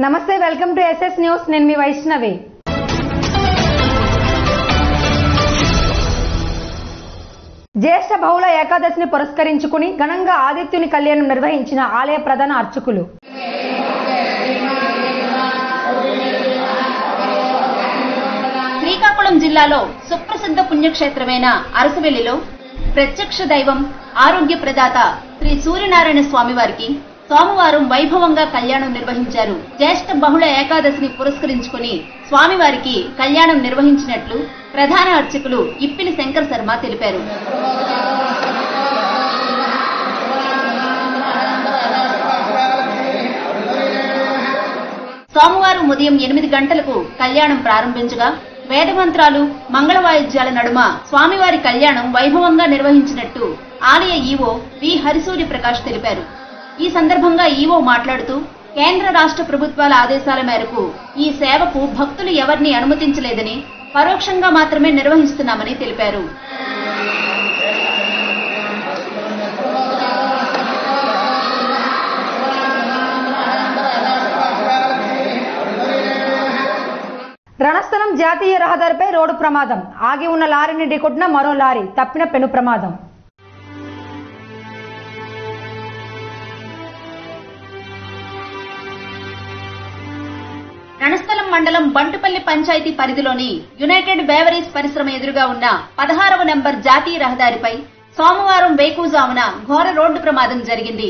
నమస్తే, welcome to SS news. నేను మీ వైష్ణవి. జ్యేష్ఠ బహుళ ఏకాదశిని పురస్కరించుకుని ఘనంగా ఆదిత్యుని కళ్యాణం నిర్వహించిన ఆలయ ప్రధాన అర్చకులు. శ్రీకాకుళం జిల్లాలో సుప్రసిద్ధ పుణ్యక్షేత్రమైన అరసవెల్లిలో ప్రత్యక్ష దైవం ఆరోగ్య ప్రదాత శ్రీ సూర్యనారాయణ స్వామి వారికి సోమవారం వైభవంగా కళ్యాణం నిర్వహించారు. జ్యేష్ఠ బహుళ ఏకాదశిని పురస్కరించుకుని స్వామివారికి కళ్యాణం నిర్వహించినట్లు ప్రధాన అర్చకులు ఇప్పిలి శంకర్ శర్మ తెలిపారు. సోమవారం ఉదయం 8 గంటలకు కళ్యాణం ప్రారంభించగా వేదమంత్రాలు, మంగళ వాయిద్యాల నడుమ స్వామివారి కళ్యాణం వైభవంగా నిర్వహించినట్టు ఆలయ ఈవో వి హరిసూర్య ప్రకాష్ తెలిపారు. ఈ సందర్భంగా ఈవో మాట్లాడుతూ కేంద్ర రాష్ట్ర ప్రభుత్వాల ఆదేశాల మేరకు ఈ సేవకు భక్తులు ఎవరిని అనుమతించలేదని, పరోక్షంగా మాత్రమే నిర్వహిస్తున్నామని తెలిపారు. రణస్థలం జాతీయ రహదారిపై రోడ్డు ప్రమాదం. ఆగి ఉన్న లారీని ఢీకొట్టిన మరో లారీ, తప్పిన పెను ప్రమాదం. రణస్థలం మండలం బంటుపల్లి పంచాయతీ పరిధిలోని యునైటెడ్ బేవరీస్ పరిశ్రమ ఎదురుగా ఉన్న 16వ నెంబర్ జాతీయ రహదారిపై సోమవారం వేకువజామున ఘోర రోడ్డు ప్రమాదం జరిగింది.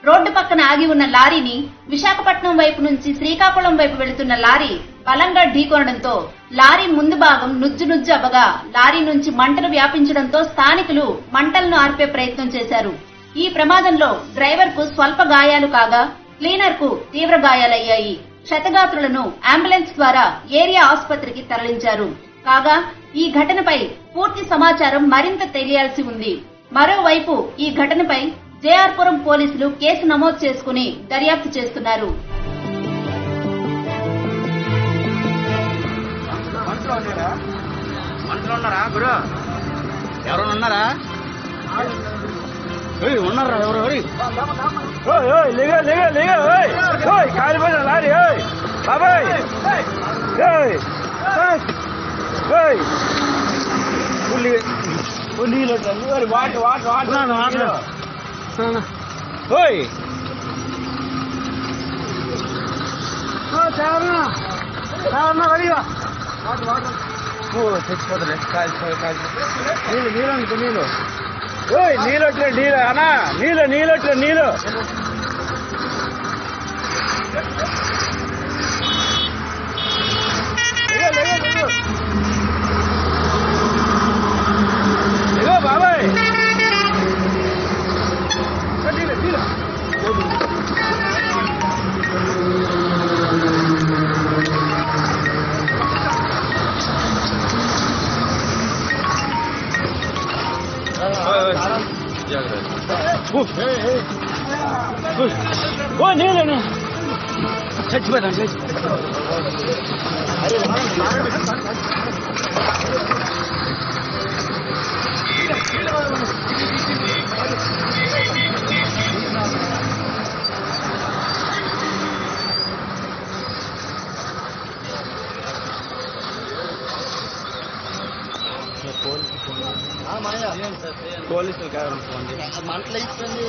రోడ్డు పక్కన ఆగి ఉన్న లారీని విశాఖపట్నం వైపు నుంచి శ్రీకాకుళం వైపు వెళుతున్న లారీ బలంగా ఢీకొనడంతో లారీ ముందు భాగం నుజ్జు అవ్వగా లారీ నుంచి మంటలు వ్యాపించడంతో స్థానికులు మంటలను ఆర్పే ప్రయత్నం చేశారు. ఈ ప్రమాదంలో డ్రైవర్ కు స్వల్ప గాయాలు కాగా క్లీనర్ కు తీవ్ర గాయాలయ్యాయి. క్షతగాత్రులను అంబులెన్స్ ద్వారా ఏరియా ఆసుపత్రికి తరలించారు. కాగా ఈ ఘటనపై పూర్తి సమాచారం మరింత తెలియాల్సి ఉంది. మరోవైపు ఈ ఘటనపై జేఆర్పురం పోలీసులు కేసు నమోదు చేసుకుని దర్యాప్తు చేస్తున్నారు. ఉన్నారా ఎవరు కాలిపోయిన లారీ బాబాయ్ నీళ్ళు వాటర్ వాటర్ వాటర్ చచ్చిపోతుంది నీళ్ళు నీళ్ళు అనుకో నీళ్ళు నీళ్ళొట్లే నీళ్ళు అన్నా నీళ్ళొట్లే నీళ్ళు ఇగో బాబాయ్ నీళ్ళు చచ్చిపోతాం పోలీసులు కాదు మంటలు ఇస్తుంది.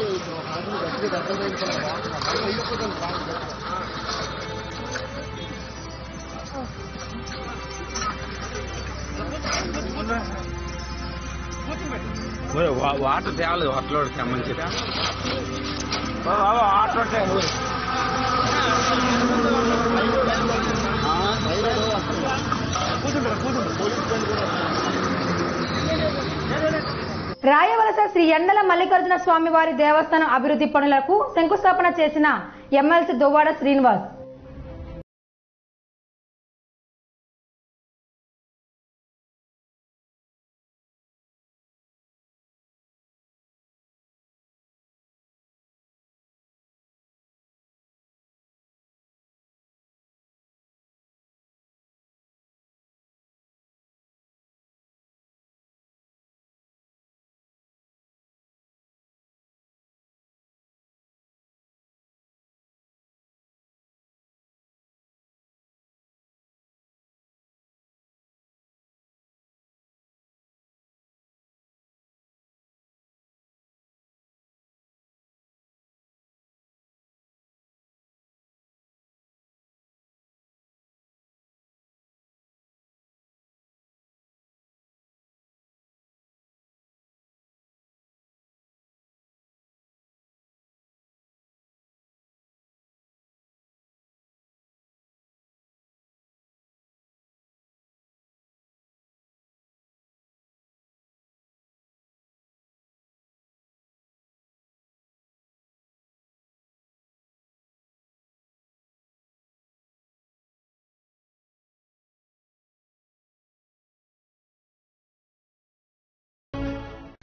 వాటర్ తేవాలి, వాటర్ మంచిగా వాటర్ రాయవలస శ్రీ ఎండల మల్లికార్జున స్వామి వారి దేవస్థానం అభివృద్ధి పనులకు శంకుస్థాపన చేసిన ఎమ్మెల్సీ దువ్వాడ శ్రీనివాస్.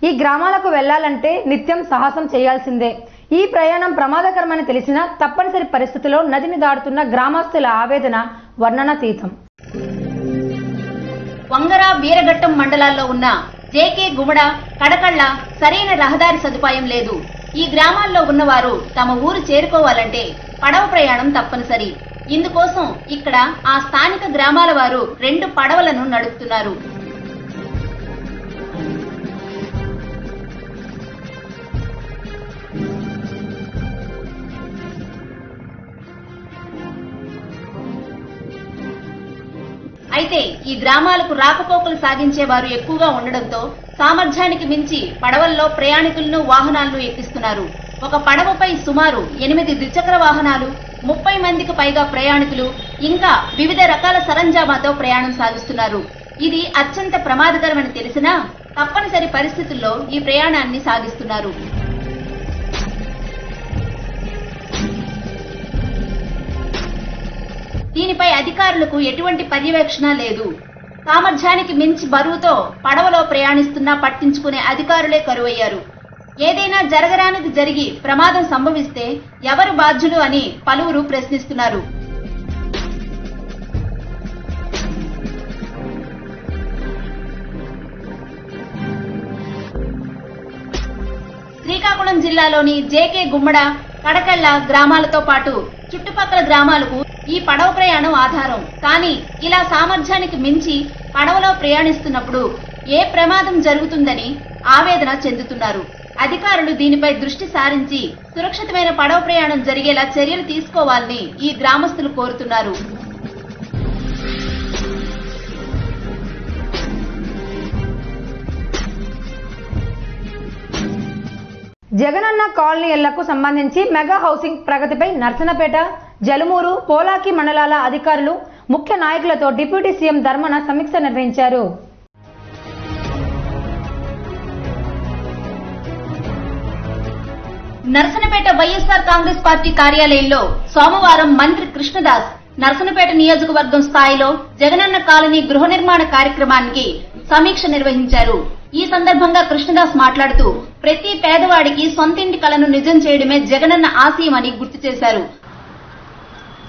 ఈ గ్రామాలకు వెళ్లాలంటే నిత్యం సాహసం చేయాల్సిందే. ఈ ప్రయాణం ప్రమాదకరమని తెలిసినా తప్పనిసరి పరిస్థితుల్లో నదిని దాటుతున్న గ్రామస్తుల ఆవేదన వర్ణనాతీతం. వంగర, వీరఘట్టం మండలాల్లో ఉన్న జేకే, గుమడ, కడకళ్ళ సరైన రహదారి సదుపాయం లేదు. ఈ గ్రామాల్లో ఉన్నవారు తమ ఊరు చేరుకోవాలంటే పడవ ప్రయాణం తప్పనిసరి. ఇందుకోసం ఇక్కడ ఆ స్థానిక గ్రామాల వారు 2 పడవలను నడుపుతున్నారు. అయితే ఈ గ్రామాలకు రాకపోకలు సాగించేవారు ఎక్కువగా ఉండడంతో సామర్థ్యానికి మించి పడవల్లో ప్రయాణికులను, వాహనాలను ఎక్కిస్తున్నారు. ఒక పడవపై సుమారు 8 ద్విచక్ర వాహనాలు, 30 మందికి పైగా ప్రయాణికులు, ఇంకా వివిధ రకాల సరంజామాతో ప్రయాణం సాగిస్తున్నారు. ఇది అత్యంత ప్రమాదకరమని తెలిసినా తప్పనిసరి పరిస్థితుల్లో ఈ ప్రయాణాన్ని సాగిస్తున్నారు. దీనిపై అధికారులకు ఎటువంటి పర్యవేక్షణ లేదు. సామర్థ్యానికి మించి బరువుతో పడవలో ప్రయాణిస్తున్నా పట్టించుకునే అధికారులే కరువయ్యారు. ఏదైనా జరగరానిది జరిగి ప్రమాదం సంభవిస్తే ఎవరు బాధ్యులు అని పలువురు ప్రశ్నిస్తున్నారు. శ్రీకాకుళం జిల్లాలోని జేకే, గుమ్మడ, కడకళ్ళ గ్రామాలతో పాటు చుట్టుపక్కల గ్రామాలకు ఈ పడవ ప్రయాణం ఆధారం. కానీ ఇలా సామర్థ్యానికి మించి పడవలో ప్రయాణిస్తున్నప్పుడు ఏ ప్రమాదం జరుగుతుందని ఆవేదన చెందుతున్నారు. అధికారులు దీనిపై దృష్టి సారించి సురక్షితమైన పడవ ప్రయాణం జరిగేలా చర్యలు తీసుకోవాలని ఈ గ్రామస్తులు కోరుతున్నారు. జగనన్న కాలనీ ఇళ్లకు సంబంధించి మెగా హౌసింగ్ ప్రగతిపై నర్సనపేట, జలుమూరు, పోలాకి మండలాల అధికారులు, ముఖ్య నాయకులతో డిప్యూటీ సీఎం ధర్మన సమీక్ష నిర్వహించారు. నర్సనపేట వైఎస్ఆర్ కాంగ్రెస్ పార్టీ కార్యాలయంలో సోమవారం మంత్రి కృష్ణదాస్ నర్సనపేట నియోజకవర్గం స్థాయిలో జగనన్న కాలనీ గృహ నిర్మాణ కార్యక్రమానికి సమీక్ష నిర్వహించారు. ఈ సందర్భంగా కృష్ణదాస్ మాట్లాడుతూ ప్రతి పేదవాడికి సొంతింటి కలను నిజం చేయడమే జగనన్న ఆశయమని గుర్తు చేశారు.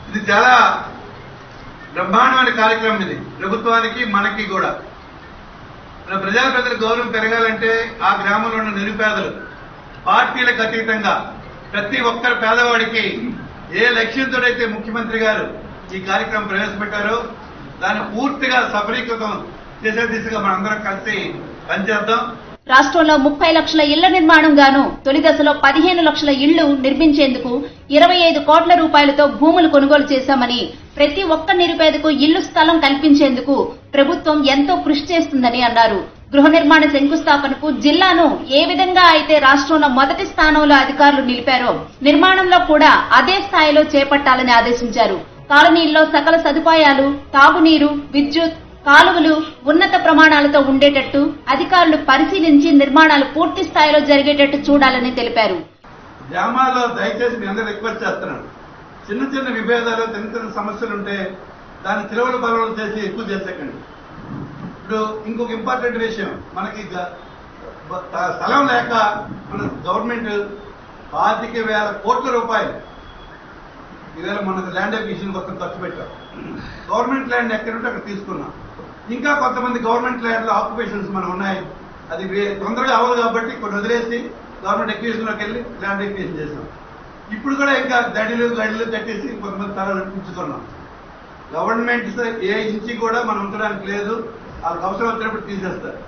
ఇది చాలా బ్రహ్మాండమైన కార్యక్రమం. ఇది ప్రభుత్వానికి, మనకి కూడా. మన ప్రజాప్రతినిధుల గౌరవం పెరగాలంటే ఆ గ్రామంలో ఉన్న నిరుపేదలు పార్టీలకు అతీతంగా ప్రతి ఒక్కరు పేదవాడికి ఏ లక్ష్యంతోడైతే ముఖ్యమంత్రి గారు ఈ కార్యక్రమం ప్రవేశపెట్టారో దాన్ని పూర్తిగా సఫలీకృతం చేసే దిశగా మనందరం కలిసి పనిచేద్దాం. రాష్ట్రంలో 30 లక్షల ఇళ్ల నిర్మాణం గాను తొలి దశలో 15 లక్షల ఇళ్లు నిర్మించేందుకు 25 కోట్ల రూపాయలతో భూములు కొనుగోలు చేశామని, ప్రతి ఒక్క నిరుపేదకు ఇల్లు స్థలం కల్పించేందుకు ప్రభుత్వం ఎంతో కృషి చేస్తుందని అన్నారు. గృహ నిర్మాణ శంకుస్థాపనకు జిల్లాను ఏ విధంగా అయితే రాష్ట్రంలో మొదటి స్థానంలో అధికారులు నిలిపారో నిర్మాణంలో కూడా అదే స్థాయిలో చేపట్టాలని ఆదేశించారు. కాలనీల్లో సకల సదుపాయాలు, తాగునీరు, విద్యుత్, కాలువలు ఉన్నత ప్రమాణాలతో ఉండేటట్టు అధికారులు పరిశీలించి నిర్మాణాలు పూర్తి స్థాయిలో జరిగేటట్టు చూడాలని తెలిపారు. గ్రామాల్లో దయచేసి మీ అందరూ రిక్వెస్ట్ చేస్తున్నాను, చిన్న చిన్న విభేదాలు, చిన్న చిన్న సమస్యలు ఉంటే దాన్ని తిరువలు బలవలు చేసి ఎక్కువ చేసేకండి. ఇప్పుడు ఇంకొక ఇంపార్టెంట్ విషయం, మనకి స్థలం లేక మన గవర్నమెంట్ 25,000 కోట్ల రూపాయలు ఈవేళ మనకు ల్యాండ్ అక్విజిషన్ కోసం ఖర్చు పెట్టాం. గవర్నమెంట్ ల్యాండ్ ఎక్కడుంటే అక్కడ తీసుకున్నాం. ఇంకా కొంతమంది గవర్నమెంట్ ల్యాండ్లో ఆక్యుపేషన్స్ మనం ఉన్నాయి. అది తొందరగా అవ్వదు కాబట్టి కొన్ని వదిలేసి గవర్నమెంట్ అక్విజిషన్లోకి వెళ్ళి ల్యాండ్ అక్విజిషన్ చేసాం. ఇప్పుడు కూడా ఇంకా గడిలు కట్టేసి కొంతమంది స్థలాలు ఉంచుతున్నాం. గవర్నమెంట్ ఏ ఇంచి కూడా మనం ఉంచడానికి లేదు. వాళ్ళకి అవసరం వచ్చినప్పుడు తీసేస్తారు.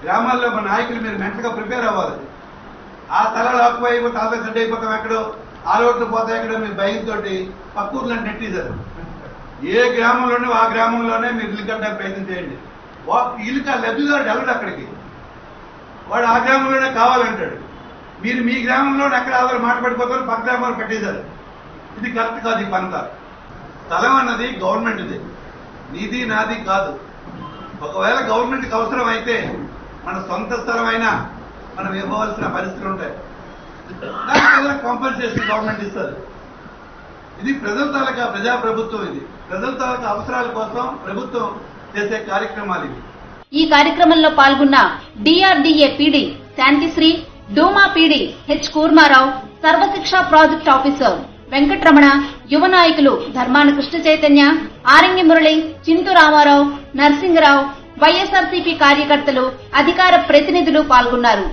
గ్రామాల్లో మన నాయకులు మీరు మెంటగా ప్రిపేర్ అవ్వాలి. ఆ స్థలాలు ఆక్యుపై అయిపోతే ఆధార్ గడ్డ అయిపోతాం, ఎక్కడో ఆ రోడ్లు పోతాయి, ఎక్కడో మీరు భయంతో పక్క ఊర్లో నెట్టేశారు. ఏ గ్రామంలోనే ఆ గ్రామంలోనే మీరు ఇల్లు కట్టడానికి ప్రయత్నం చేయండి. ఇల్లు లబ్ధిదారుడు వెళ్ళడు అక్కడికి, వాడు ఆ గ్రామంలోనే కావాలంటాడు. మీరు మీ గ్రామంలోనే ఎక్కడ ఆధార్ మాట పడిపోతారు, పక్క గ్రామాలు పెట్టేశారు. ఇది కరెక్ట్ కాదు. ఈ పంత స్థలం అన్నది గవర్నమెంట్ది, నీది నాది కాదు. ఒకవేళ గవర్నమెంట్కి అవసరం అయితే మన సొంత స్థలం అయినా మనం ఇవ్వవలసిన పరిస్థితులు ఉంటాయి. దానికి కాంపన్సేషన్ గవర్నమెంట్ ఇస్తుంది. ఇది ప్రజల తాలూకా ప్రజాప్రభుత్వం. ఇది ప్రజల తాలూకా అవసరాల కోసం ప్రభుత్వం చేసే కార్యక్రమాలు ఇవి. ఈ కార్యక్రమంలో పాల్గొన్న డిఆర్డీఏ పీడీ శాంతిశ్రీ, డూమా PD H Kurmarao, Sarvashiksha project officer Venkataramana, యువ నాయకులు ధర్మాన కృష్ణ చైతన్య, ఆరంగి మురళి, చింతు రామారావు, నర్సింగరావు, వైఎస్ఆర్సీపీ కార్యకర్తలు, అధికార ప్రతినిధులు పాల్గొన్నారు.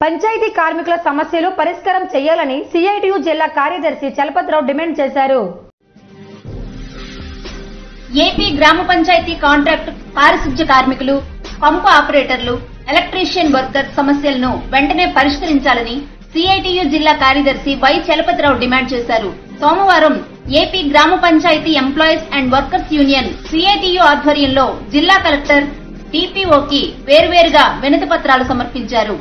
పంచాయతీ కార్మికుల సమస్యలు పరిష్కారం చేయాలని సిఐటియు జిల్లా కార్యదర్శి చలపతిరావు డిమాండ్ చేశారు. ఏపీ గ్రామ పంచాయతీ కాంట్రాక్ట్ పారిశుధ్య కార్మికులు, పంపు ఆపరేటర్లు, ఎలక్ట్రీషియన్ వర్కర్స్ సమస్యలను వెంటనే పరిష్కరించాలని సిఐటియు జిల్లా కార్యదర్శి వై చలపతిరావు డిమాండ్ చేశారు. సోమవారం ఏపీ గ్రామ panchayati employees and workers union CITU ఆధ్వర్యంలో జిల్లా కలెక్టర్, టీపీఓకి వేర్వేరుగా వినతి పత్రాలు సమర్పించారు.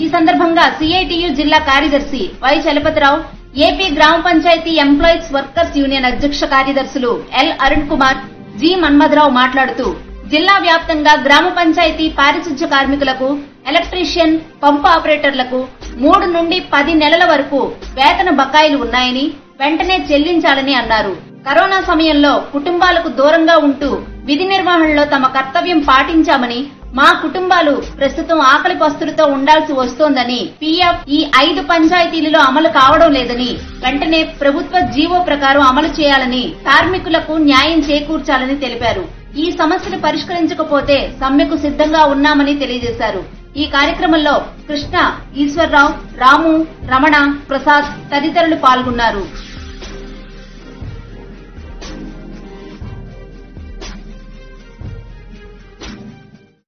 ఈ సందర్భంగా సిఐటియు జిల్లా కార్యదర్శి వై చలపతిరావు, ఏపీ గ్రామ పంచాయతీ ఎంప్లాయీస్ వర్కర్స్ యూనియన్ అధ్యక్ష కార్యదర్శులు ఎల్ అరుణ్ కుమార్, జి మన్మథరావు మాట్లాడుతూ జిల్లా వ్యాప్తంగా గ్రామ పంచాయతీ పారిశుధ్య కార్మికులకు, ఎలక్ట్రీషియన్, పంపు ఆపరేటర్లకు 3 నుండి 10 నెలల వరకు వేతన బకాయిలు ఉన్నాయని వెంటనే చెల్లించాలని అన్నారు. కరోనా సమయంలో కుటుంబాలకు దూరంగా ఉంటూ విధి నిర్వహణలో తమ కర్తవ్యం పాటించామని, మా కుటుంబాలు ప్రస్తుతం ఆకలి పస్తులతో ఉండాల్సి వస్తోందని, పీఎఫ్ ఈ 5 పంచాయతీలలో అమలు కావడం లేదని, వెంటనే ప్రభుత్వ జీవో ప్రకారం అమలు చేయాలని, కార్మికులకు న్యాయం చేకూర్చాలని తెలిపారు. ఈ సమస్యలు పరిష్కరించకపోతే సమ్మెకు సిద్ధంగా ఉన్నామని తెలియజేశారు. ఈ కార్యక్రమంలో కృష్ణ, ఈశ్వర్రావు, రాము, రమణ, ప్రసాద్ తదితరులు పాల్గొన్నారు.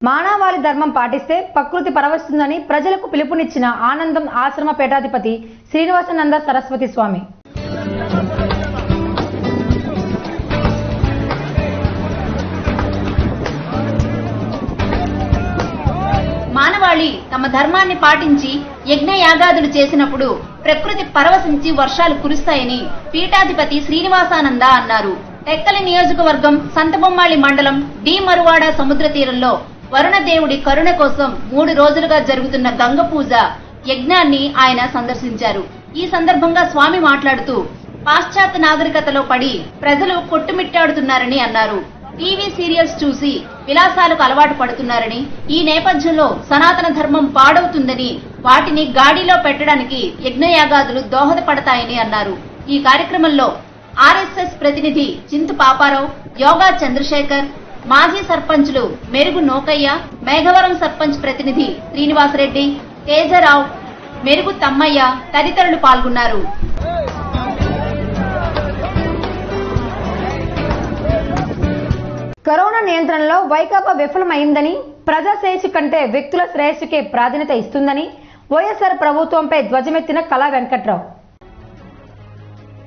మానవాళి ధర్మం పాటిస్తే ప్రకృతి పరవస్తుందని ప్రజలకు పిలుపునిచ్చిన ఆనందం ఆశ్రమ పీఠాధిపతి శ్రీనివాసానంద సరస్వతి స్వామి. మానవాళి తమ ధర్మాన్ని పాటించి యజ్ఞయాగాదులు చేసినప్పుడు ప్రకృతి పరవశించి వర్షాలు కురుస్తాయని పీఠాధిపతి శ్రీనివాసానంద అన్నారు. టెక్కలి నియోజకవర్గం సంతబొమ్మాళి మండలం డి మరువాడ సముద్ర తీరంలో వరుణదేవుడి కరుణ కోసం 3 రోజులుగా జరుగుతున్న గంగ పూజ యజ్ఞాన్ని ఆయన సందర్శించారు. ఈ సందర్భంగా స్వామి మాట్లాడుతూ పాశ్చాత్య నాగరికతలో పడి ప్రజలు కొట్టుమిట్టాడుతున్నారని అన్నారు. టీవీ సీరియల్స్ చూసి విలాసాలకు అలవాటు పడుతున్నారని, ఈ నేపథ్యంలో సనాతన ధర్మం పాడవుతుందని, వాటిని గాడిలో పెట్టడానికి యజ్ఞయాగాదులు దోహదపడతాయని అన్నారు. ఈ కార్యక్రమంలో ఆర్ఎస్ఎస్ ప్రతినిధి చింతు పాపారావు, యోగా చంద్రశేఖర్, మాజీ సర్పంచ్లు మెరుగు నోకయ్య, మేఘవరం సర్పంచ్ ప్రతినిధి శ్రీనివాసరెడ్డి, తేజరావు, మెరుగు తమ్మయ్య తదితరులు పాల్గొన్నారు. కరోనా నియంత్రణలో వైకాపా విఫలమైందని, ప్రజా శ్రేయస్సు కంటే వ్యక్తుల శ్రేయస్సుకే ప్రాధాన్యత ఇస్తుందని వైఎస్ఆర్ ప్రభుత్వంపై ధ్వజమెత్తిన కళా వెంకట్రావు.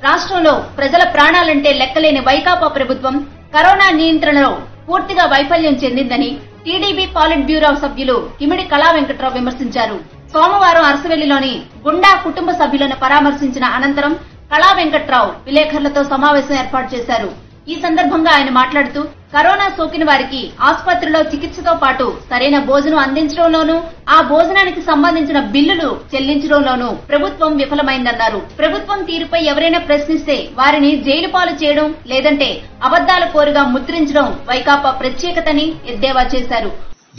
రాష్ట్రంలో ప్రజల ప్రాణాలంటే లెక్కలేని వైకాపా ప్రభుత్వం కరోనా నియంత్రణలో పూర్తిగా వైఫల్యం చెందిందని టీడీపీ పాలిట్ బ్యూరో సభ్యులు కిమిడి కళా వెంకట్రావు విమర్శించారు. సోమవారం అరసవెల్లిలోని గుండా కుటుంబ సభ్యులను పరామర్శించిన అనంతరం కళా వెంకట్రావు విలేకరులతో సమావేశం ఏర్పాటు చేశారు. ఈ సందర్భంగా ఆయన మాట్లాడుతూ కరోనా సోకిన వారికి ఆసుపత్రిలో చికిత్సతో పాటు సరైన భోజనం అందించడంలోనూ, ఆ భోజనానికి సంబంధించిన బిల్లులు చెల్లించడంలోనూ ప్రభుత్వం విఫలమైందన్నారు. ప్రభుత్వం తీరుపై ఎవరైనా ప్రశ్నిస్తే వారిని జైలు పాలు చేయడం, లేదంటే అబద్దాల కోరుగా ముద్రించడం వైకాపా ప్రత్యేకతని ఎద్దేవా చేశారు.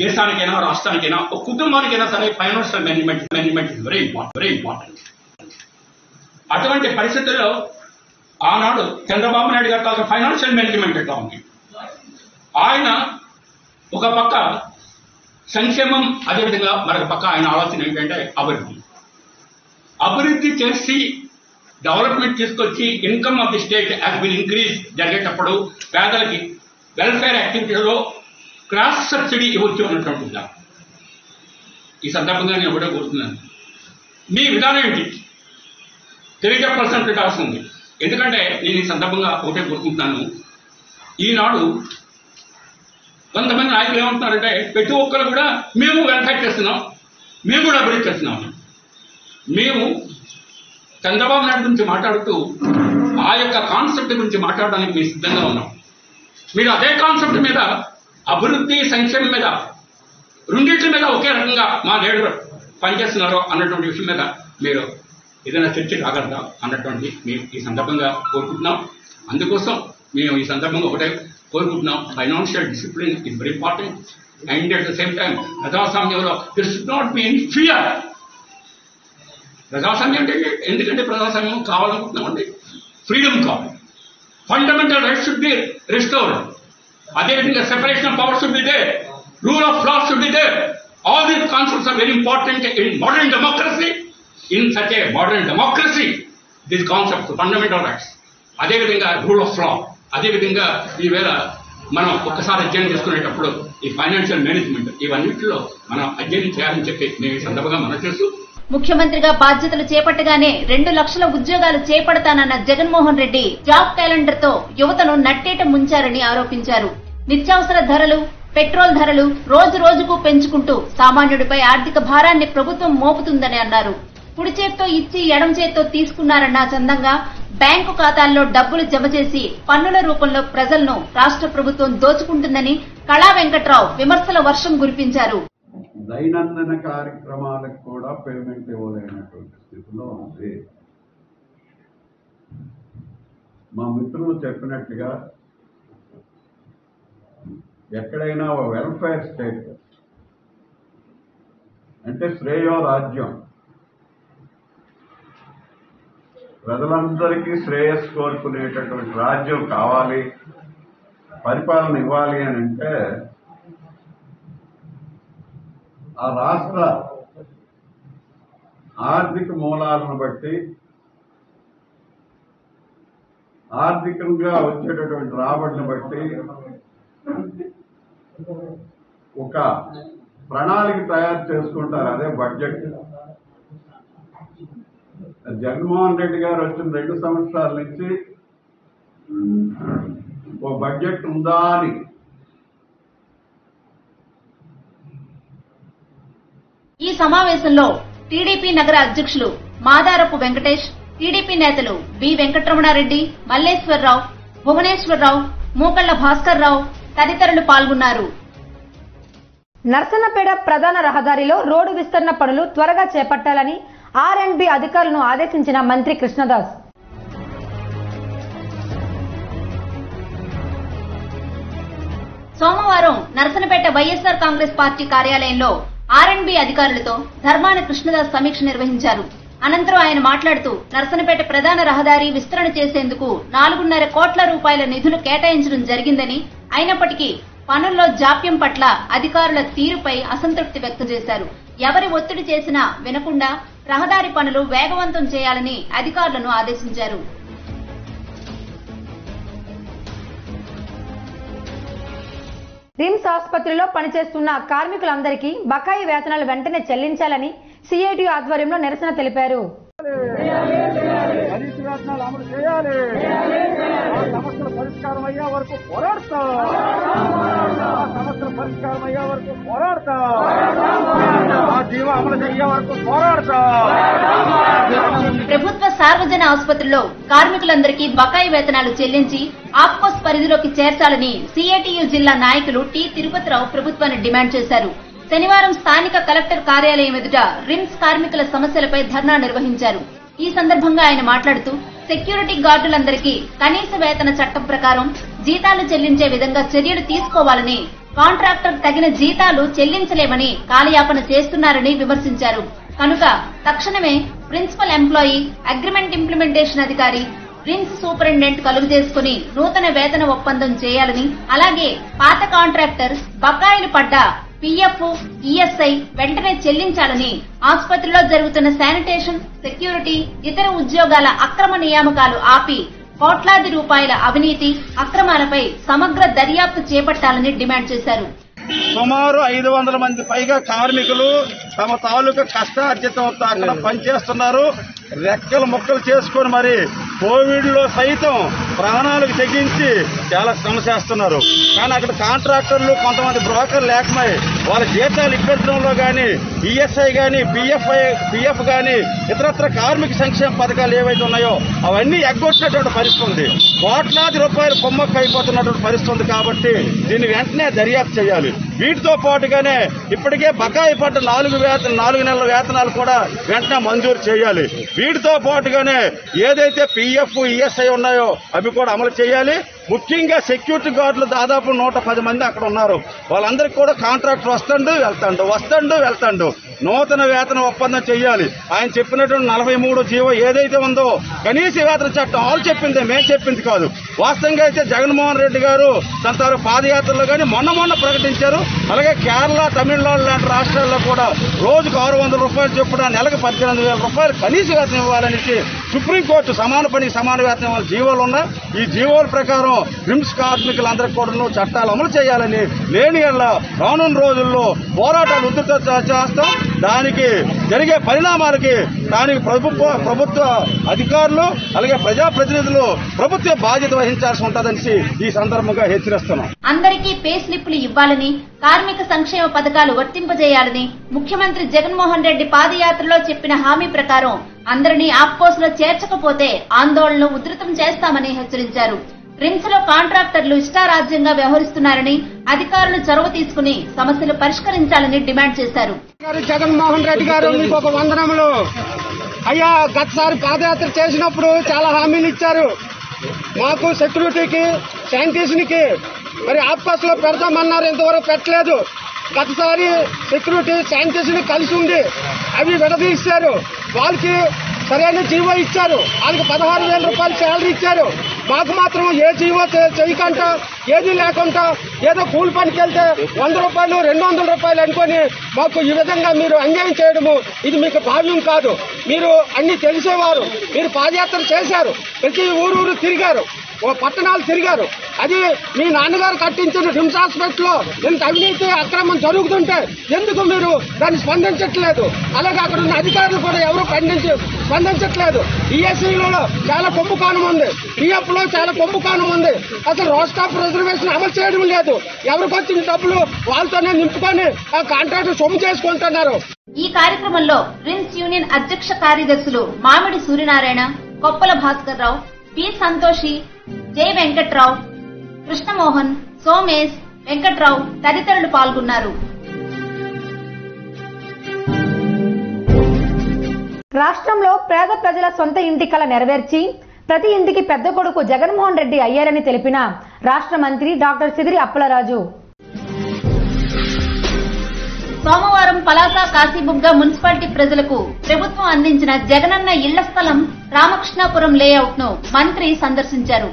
దేశానికైనా రాష్ట్రానికైనా ఒక కుటుంబానికైనా సరే financial management is very important. అటువంటి పరిస్థితుల్లో ఆనాడు చంద్రబాబు నాయుడు గారు కాక ఫైనాన్షియల్ మేనేజ్మెంట్ ఎట్లా ఉంది? ఆయన ఒక పక్క సంక్షేమం, అదేవిధంగా మరొక పక్క ఆయన ఆలోచన ఏంటంటే అభివృద్ధి చేసి డెవలప్మెంట్ తీసుకొచ్చి income of the state has been increase జరిగేటప్పుడు పేదలకి వెల్ఫేర్ యాక్టివిటీలో క్రాస్ సబ్సిడీ ఇవ్వచ్చు అన్నట్టుంటుందా? ఈ సందర్భంగా నేను ఒకటే కోరుతున్నాను, మీ విధానం ఏంటి తెలియజెప్పాల్సినటువంటి అవసరం ఉంది. ఎందుకంటే నేను ఈ సందర్భంగా ఒకటే కోరుకుంటున్నాను, ఈనాడు కొంతమంది నాయకులు ఏమంటున్నారంటే ప్రతి ఒక్కరు కూడా మేము వెల్ఫేర్ చేస్తున్నాం, మేము కూడా అభివృద్ధి చేస్తున్నాం. మేము చంద్రబాబు నాయుడు గురించి మాట్లాడుతూ ఆ యొక్క కాన్సెప్ట్ గురించి మాట్లాడడానికి మేము సిద్ధంగా ఉన్నాం. మీరు అదే కాన్సెప్ట్ మీద అభివృద్ధి, సంక్షేమం మీద రెండింటి మీద ఒకే రకంగా మా లీడర్ పనిచేస్తున్నారో అన్నటువంటి విషయం మీద మీరు ఏదైనా చర్చ కాగలరా అన్నటువంటి మేము ఈ సందర్భంగా కోరుకుంటున్నాం. అందుకోసం మేము ఈ సందర్భంగా ఒకటే కోరుకుంటున్నాం, financial discipline is very important. And at the same time ప్రజాస్వామ్యంలో there should not be any fear. ప్రజాస్వామ్యం అంటే ఎందుకంటే ప్రజాస్వామ్యం కావాలనుకుంటున్నామండి, ఫ్రీడమ్ కావాలి, fundamental rights should be restored. అదేవిధంగా separation of power should be there, rule of law should be there. All these concepts are very important in modern democracy. In such a modern democracy, these concepts, fundamental rights, అదేవిధంగా rule of లా, అదేవిధంగా ఈవేళ మనం ఒక్కసారి అధ్యయనం చేసుకునేటప్పుడు ఈ financial management, ఇవన్నింటిలో మనం అధ్యయనం చేయాలని చెప్పి మేము ఈ సందర్భంగా మనం చేస్తూ, ముఖ్యమంత్రిగా బాధ్యతలు చేపట్టగానే 2 లక్షల ఉద్యోగాలు చేపడతానన్న జగన్మోహన్ రెడ్డి జాబ్ క్యాలెండర్ తో యువతను నట్టేట ముంచారని ఆరోపించారు. నిత్యావసర ధరలు, పెట్రోల్ ధరలు రోజు రోజుకు పెంచుకుంటూ సామాన్యుడిపై ఆర్థిక భారాన్ని ప్రభుత్వం మోపుతుందని అన్నారు. కుడి చేత్తో ఇచ్చి ఎడం చేత్తో తీసుకున్నారన్న చందంగా బ్యాంకు ఖాతాల్లో డబ్బులు జమ చేసి పన్నుల రూపంలో ప్రజలను రాష్ట్ర ప్రభుత్వం దోచుకుంటుందని కళా వెంకట్రావు విమర్శల వర్షం కురిపించారు. దైనందిన కార్యక్రమాలకు కూడా పేమెంట్ ఇవ్వలేనటువంటి స్థితిలో ఉంది. మా మిత్రులు చెప్పినట్టుగా ఎక్కడైనా వెల్ఫేర్ స్టేట్ అంటే శ్రేయో రాజ్యం, ప్రజలందరికీ శ్రేయస్సు కోరుకునేటటువంటి రాజ్యం కావాలి, పరిపాలన ఇవ్వాలి అని అంటే ఆ రాష్ట్ర ఆర్థిక మూలాలను బట్టి, ఆర్థికంగా వచ్చేటటువంటి రాబడిని బట్టి ఒక ప్రణాళిక తయారు చేసుకుంటారు. అదే బడ్జెట్. జగన్మోహన్ రెడ్డి గారు వచ్చిన 2 సంవత్సరాల నుంచి ఓ బడ్జెట్ ఉందా అని ఈ సమావేశంలో టీడీపీ నగర అధ్యక్షులు మాదారపు వెంకటేష్, టీడీపీ నేతలు బి వెంకటరమణారెడ్డి, మల్లేశ్వరరావు, భువనేశ్వరరావు, మూకళ్ల భాస్కర్ రావు తదితరులు పాల్గొన్నారు. నర్సన్నపేట ప్రధాన రహదారిలో రోడ్డు విస్తరణ పనులు త్వరగా చేపట్టాలని R&B అధికారులను ఆదేశించిన మంత్రి కృష్ణదాస్. సోమవారం నర్సన్నపేట వైఎస్ఆర్ కాంగ్రెస్ పార్టీ కార్యాలయంలో R&B అధికారులతో ధర్మాన కృష్ణదాస్ సమీక్ష నిర్వహించారు. అనంతరం ఆయన మాట్లాడుతూ నర్సన్నపేట ప్రధాన రహదారి విస్తరణ చేసేందుకు 4.5 కోట్ల రూపాయల నిధులు కేటాయించడం జరిగిందని, అయినప్పటికీ పనుల్లో జాప్యం పట్ల అధికారుల తీరుపై అసంతృప్తి వ్యక్తం చేశారు. ఎవరి ఒత్తిడి చేసినా వినకుండా రహదారి పనులు వేగవంతం చేయాలని అధికారులను ఆదేశించారు. రిమ్స్ ఆసుపత్రిలో పనిచేస్తున్న కార్మికులందరికీ బకాయి వేతనాలు వెంటనే చెల్లించాలని సిఐటి ఆధ్వర్యంలో నిరసన తెలిపారు. అమలు చేయాలి, సమస్యల పరిష్కారం అయ్యే వరకు పోరాడతాం, సమస్యల పరిష్కారం అయ్యే వరకు పోరాడతాం, ఆ జీవో అమలు అయ్యే వరకు పోరాడతాం. ప్రభుత్వ సార్వజన ఆసుపత్రిలో కార్మికులందరికీ బకాయి వేతనాలు చెల్లించి ఆప్కోస్ పరిధిలోకి చేర్చాలని సిఐటియు జిల్లా నాయకులు టి తిరుపతిరావు ప్రభుత్వాన్ని డిమాండ్ చేశారు. శనివారం స్థానిక కలెక్టర్ కార్యాలయం ఎదుట రిమ్స్ కార్మికుల సమస్యలపై ధర్నా నిర్వహించారు. ఈ సందర్భంగా ఆయన మాట్లాడుతూ సెక్యూరిటీ గార్డులందరికీ కనీస వేతన చట్టం ప్రకారం జీతాలు చెల్లించే విధంగా చర్యలు తీసుకోవాలని, కాంట్రాక్టర్ తగిన జీతాలు చెల్లించలేమని కాలయాపన చేస్తున్నారని విమర్శించారు. కనుక తక్షణమే ప్రిన్సిపల్ ఎంప్లాయీ, అగ్రిమెంట్ ఇంప్లిమెంటేషన్ అధికారి, రిమ్స్ సూపరింటెండెంట్ కలుగు చేసుకుని నూతన వేతన ఒప్పందం చేయాలని, అలాగే పాత కాంట్రాక్టర్ బకాయిలు పడ్డ పిఎఫ్, ఈఎస్ఐ వెంటనే చెల్లించాలని, ఆసుపత్రిలో జరుగుతున్న శానిటేషన్, సెక్యూరిటీ, ఇతర ఉద్యోగాల అక్రమ నియామకాలు ఆపి కోట్లాది రూపాయల అవినీతి, అక్రమాలపై సమగ్ర దర్యాప్తు చేపట్టాలని డిమాండ్ చేశారు. సుమారు 500 మంది పైగా కార్మికులు తమ తాలూకా కష్టార్జితంతో అక్కడ పనిచేస్తున్నారు. రెక్కలు ముక్కలు చేసుకుని మరి కోవిడ్ లో సైతం ప్రాణాలకు తెగించి చాలా శ్రమ చేస్తున్నారు. కానీ అక్కడ కాంట్రాక్టర్లు, కొంతమంది బ్రోకర్లు లేకమై వాళ్ళ జీతాలు ఇప్పించడంలో కానీ, ఈఎస్ఐ కానీ, పిఎఫ్ కానీ, ఇతరత్ర కార్మిక సంక్షేమ పథకాలు ఏవైతే ఉన్నాయో అవన్నీ ఎగ్గొట్టినటువంటి పరిస్థితి ఉంది. కోట్లాది రూపాయలు కొమ్మక్కు అయిపోతున్నటువంటి పరిస్థితి ఉంది. కాబట్టి దీన్ని వెంటనే దర్యాప్తు చేయాలి. వీటితో పాటుగానే ఇప్పటికే బకాయి పడ్డ 4 నెలల వేతనాలు కూడా వెంటనే మంజూరు చేయాలి. వీటితో పాటుగానే ఏదైతే PF, ESI ఉన్నాయో అవి కూడా అమలు చేయాలి. ముఖ్యంగా సెక్యూరిటీ గార్డులు దాదాపు 110 మంది అక్కడ ఉన్నారు. వాళ్ళందరికీ కూడా కాంట్రాక్ట్ వస్తాడు వెళ్తాడు. నూతన వేతన ఒప్పందం చేయాలి. ఆయన చెప్పినటువంటి 43 జీవో ఏదైతే ఉందో కనీస వేతన చట్టం వాళ్ళు చెప్పిందే, మేము చెప్పింది కాదు. వాస్తవంగా అయితే జగన్మోహన్ రెడ్డి గారు తన పాదయాత్రలో కానీ మొన్న ప్రకటించారు. అలాగే కేరళ, తమిళనాడు లాంటి రాష్ట్రాల్లో కూడా రోజుకు 600 రూపాయలు చొప్పున నెలకు 18,000 రూపాయలు కనీస వేతనం ఇవ్వాలనేసి సుప్రీంకోర్టు సమాన పనికి సమాన వేతనం ఇవ్వాలని జీవోలు ఉన్నాయి. ఈ జీవోల ప్రకారం రిమ్స్ కార్మికులందరికీ కూడా చట్టాలు అమలు చేయాలని, లేని రానున్న రోజుల్లో పోరాటాలు ఉధృతం చేస్తాం. దానికి జరిగే పరిణామాలకి దానికి ప్రభుత్వ అధికారులు అలాగే ప్రజాప్రతినిధులు ప్రభుత్వ బాధ్యత వహించాల్సి ఉంటుందని ఈ సందర్భంగా హెచ్చరిస్తున్నాం. అందరికీ పే స్లిప్లు ఇవ్వాలని, కార్మిక సంక్షేమ పథకాలు వర్తింపజేయాలని ముఖ్యమంత్రి జగన్మోహన్ రెడ్డి పాదయాత్రలో చెప్పిన హామీ ప్రకారం అందరినీ ఆప్కోస్లో చేర్చకపోతే ఆందోళనలు ఉధృతం చేస్తామని హెచ్చరించారు. రిమ్స్ లో కాంట్రాక్టర్లు ఇష్టారాజ్యంగా వ్యవహరిస్తున్నారని అధికారులు చొరవ తీసుకుని సమస్యలు పరిష్కరించాలని డిమాండ్ చేశారు. జగన్మోహన్ రెడ్డి గారు మీకు ఒక వందనములు. అయ్యా, గతసారి పాదయాత్ర చేసినప్పుడు చాలా హామీలు ఇచ్చారు. మాకు సెక్యూరిటీకి, శానిటేషన్ కి మరి ఆఫ్కోర్స్ లో పెడతామన్నారు, ఇంతవరకు పెట్టలేదు. గతసారి సెక్యూరిటీ, శానిటేషన్ కలిసి ఉంది, అవి విడదీశారు. వాళ్ళకి సరైన జీవో ఇచ్చారు. వాళ్ళకి 16,000 రూపాయలు శాలరీ ఇచ్చారు. మాకు మాత్రం ఏ జీవో చేయకుండా, ఏది లేకుండా ఏదో కూలి పనికి వెళ్తే 100 రూపాయలు, 200 రూపాయలు అనుకొని మాకు ఈ విధంగా మీరు అన్యాయం చేయడము ఇది మీకు భావ్యం కాదు. మీరు అన్ని తెలిసేవారు, మీరు పాదయాత్ర చేశారు, ప్రతి ఊరు తిరిగారు, పట్టణాలు తిరిగారు. అది మీ నాన్నగారు కట్టించిన రిమ్స్ హాస్పిటల్లో ఇంత అవినీతి అక్రమం జరుగుతుంటే ఎందుకు మీరు దాన్ని స్పందించట్లేదు? అలాగే అక్కడ ఉన్న అధికారులు కూడా ఎవరు స్పందించట్లేదు. ఈఎస్ఐలో చాలా కుంభకోణం ఉంది, PF లో చాలా కుంభకోణం ఉంది. అసలు రోస్టర్ ఆఫ్ రిజర్వేషన్ అమలు చేయడం లేదు. ఎవరికి వచ్చిన డబ్బులు వాళ్ళతోనే నింపుకొని ఆ కాంట్రాక్ట్ సొమ్ము చేసుకుంటున్నారు. ఈ కార్యక్రమంలో రిమ్స్ యూనియన్ అధ్యక్ష కార్యదర్శులు మామిడి సూర్యనారాయణ, కొప్పల భాస్కర్ రావు, పి సంతోషి, జె వెంకట్రావు, కృష్ణమోహన్, సోమేష్, వెంకట్రావు తదితరులు పాల్గొన్నారు. రాష్ట్రంలో పేద ప్రజల సొంత ఇంటి కల నెరవేర్చి ప్రతి ఇంటికి పెద్ద కొడుకు జగన్మోహన్ రెడ్డి అయ్యారని తెలిపిన రాష్ట్ర మంత్రి డాక్టర్ సిదిరి అప్పలరాజు సోమవారం పలాస, కాశీబుగ్గ మున్సిపాలిటీ ప్రజలకు ప్రభుత్వం అందించిన జగనన్న ఇళ్ల స్థలం రామకృష్ణాపురం లేఅవుట్ ను మంత్రి సందర్శించారు.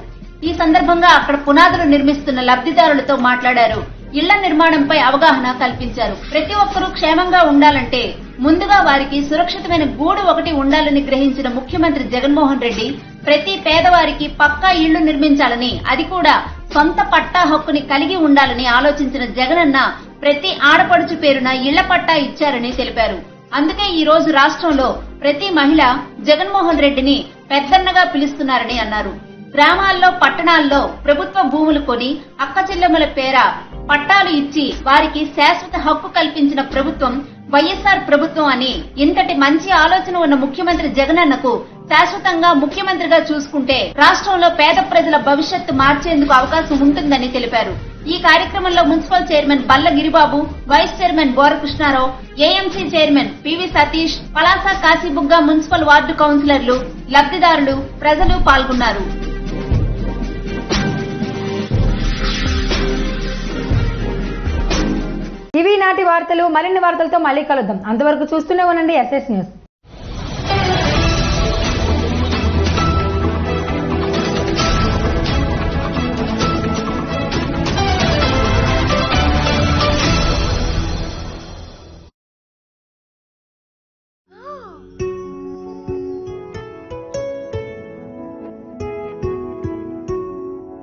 ఈ సందర్భంగా అక్కడ పునాదులు నిర్మిస్తున్న లబ్ధిదారులతో మాట్లాడారు. ఇళ్ల నిర్మాణంపై అవగాహన కల్పించారు. ప్రతి ఒక్కరూ క్షేమంగా ఉండాలంటే ముందుగా వారికి సురక్షితమైన గూడు ఒకటి ఉండాలని గ్రహించిన ముఖ్యమంత్రి జగన్మోహన్ రెడ్డి ప్రతి పేదవారికి పక్కా ఇళ్లు నిర్మించాలని, అది కూడా సొంత పట్టా హక్కుని కలిగి ఉండాలని ఆలోచించిన జగనన్న ప్రతి ఆడపడుచు పేరున ఇళ్ల పట్టా ఇచ్చారని తెలిపారు. అందుకే ఈ రోజు రాష్ట్రంలో ప్రతి మహిళ జగన్మోహన్ రెడ్డిని పెద్దన్నగా పిలుస్తున్నారని అన్నారు. గ్రామాల్లో, పట్టణాల్లో ప్రభుత్వ భూములు కొని అక్కచెల్లెమ్మల పేర పట్టాలు ఇచ్చి వారికి శాశ్వత హక్కు కల్పించిన ప్రభుత్వం వైఎస్ఆర్ ప్రభుత్వం అని, ఇంతటి మంచి ఆలోచన ఉన్న ముఖ్యమంత్రి జగనన్నకు శాశ్వతంగా ముఖ్యమంత్రిగా చూసుకుంటే రాష్ట్రంలో పేద ప్రజల భవిష్యత్తు మార్చేందుకు అవకాశం ఉంటుందని తెలిపారు. ఈ కార్యక్రమంలో municipal chairman Balla Giribabu, vice chairman Borakrishnarao, AMC chairman PV Satish, Palasa, Kasibugga municipal ward కౌన్సిలర్లు, లబ్ధిదారులు, ప్రజలు పాల్గొన్నారు. ఇవి నాటి వార్తలు. మరిన్ని వార్తలతో మళ్ళీ కలుద్దాం. అంతవరకు చూస్తూనే ఉండండి SS న్యూస్.